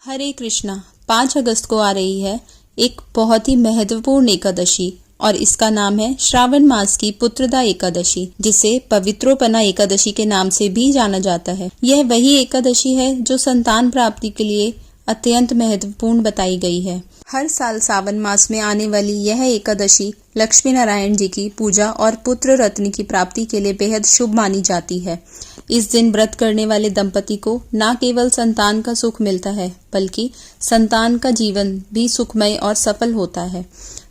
हरे कृष्णा। 5 अगस्त को आ रही है एक बहुत ही महत्वपूर्ण एकादशी और इसका नाम है श्रावण मास की पुत्रदा एकादशी, जिसे पवित्रोपना एकादशी के नाम से भी जाना जाता है। यह वही एकादशी है जो संतान प्राप्ति के लिए अत्यंत महत्वपूर्ण बताई गई है। हर साल सावन मास में आने वाली यह एकादशी लक्ष्मी नारायण जी की पूजा और पुत्र रत्न की प्राप्ति के लिए बेहद शुभ मानी जाती है। इस दिन व्रत करने वाले दंपति को न केवल संतान का सुख मिलता है, बल्कि संतान का जीवन भी सुखमय और सफल होता है।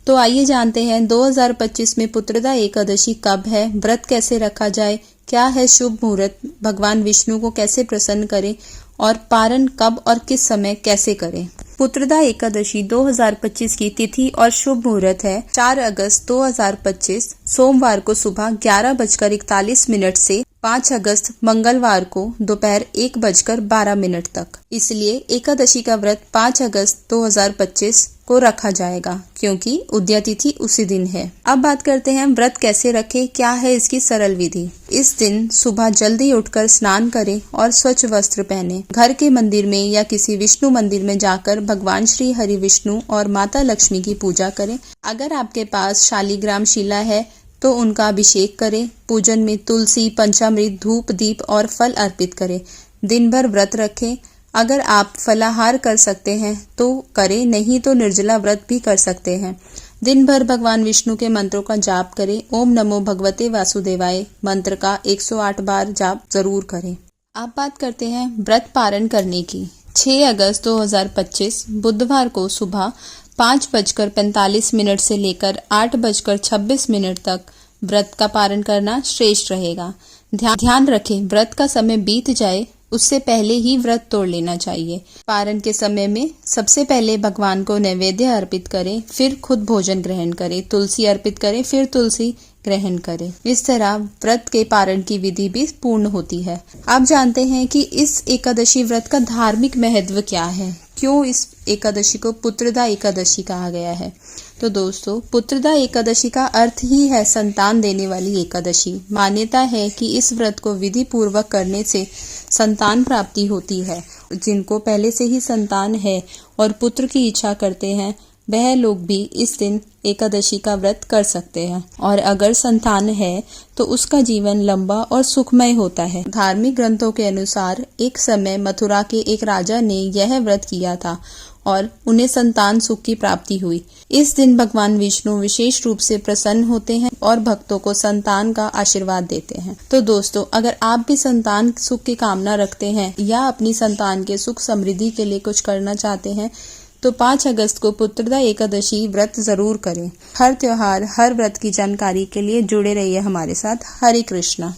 तो आइए जानते हैं 2025 में पुत्रदा एकादशी कब है, व्रत कैसे रखा जाए, क्या है शुभ मुहूर्त, भगवान विष्णु को कैसे प्रसन्न करें और पारण कब और किस समय कैसे करें। पुत्रदा एकादशी 2025 की तिथि और शुभ मुहूर्त है 4 अगस्त 2025 सोमवार को सुबह 11:41 से 5 अगस्त मंगलवार को दोपहर 1:12 तक। इसलिए एकादशी का व्रत 5 अगस्त 2025 को रखा जाएगा, क्योंकि उदया तिथि उसी दिन है। अब बात करते हैं व्रत कैसे रखें, क्या है इसकी सरल विधि। इस दिन सुबह जल्दी उठकर स्नान करें और स्वच्छ वस्त्र पहने। घर के मंदिर में या किसी विष्णु मंदिर में जाकर भगवान श्री हरि विष्णु और माता लक्ष्मी की पूजा करें। अगर आपके पास शालीग्राम शिला है तो उनका अभिषेक करें। पूजन में तुलसी, पंचामृत, धूप, दीप और फल अर्पित करें। दिन भर व्रत रखें। अगर आप फलाहार कर सकते हैं तो करें, नहीं तो निर्जला व्रत भी कर सकते हैं। दिन भर भगवान विष्णु के मंत्रों का जाप करें। ओम नमो भगवते वासुदेवाय मंत्र का 108 बार जाप जरूर करें। अब बात करते हैं व्रत पारण करने की। 6 अगस्त 2025 बुधवार को सुबह 5:45 से लेकर 8:26 तक व्रत का पारण करना श्रेष्ठ रहेगा। ध्यान रखें, व्रत का समय बीत जाए उससे पहले ही व्रत तोड़ लेना चाहिए। पारण के समय में सबसे पहले भगवान को नैवेद्य अर्पित करें, फिर खुद भोजन ग्रहण करें। तुलसी अर्पित करें, फिर तुलसी ग्रहण करें। इस तरह व्रत के पारण की विधि भी पूर्ण होती है। आप जानते हैं कि इस एकादशी व्रत का धार्मिक महत्व क्या है, क्यों इस एकादशी को पुत्रदा एकादशी कहा गया है। तो दोस्तों, पुत्रदा एकादशी का अर्थ ही है संतान देने वाली एकादशी। मान्यता है कि इस व्रत को विधि पूर्वक करने से संतान प्राप्ति होती है। जिनको पहले से ही संतान है और पुत्र की इच्छा करते हैं, वह लोग भी इस दिन एकादशी का व्रत कर सकते हैं। और अगर संतान है तो उसका जीवन लंबा और सुखमय होता है। धार्मिक ग्रंथों के अनुसार एक समय मथुरा के एक राजा ने यह व्रत किया था और उन्हें संतान सुख की प्राप्ति हुई। इस दिन भगवान विष्णु विशेष रूप से प्रसन्न होते हैं और भक्तों को संतान का आशीर्वाद देते हैं। तो दोस्तों, अगर आप भी संतान सुख की कामना रखते हैं या अपनी संतान के सुख समृद्धि के लिए कुछ करना चाहते हैं तो 5 अगस्त को पुत्रदा एकादशी व्रत जरूर करें। हर त्योहार, हर व्रत की जानकारी के लिए जुड़े रहिए हमारे साथ। हरे कृष्णा।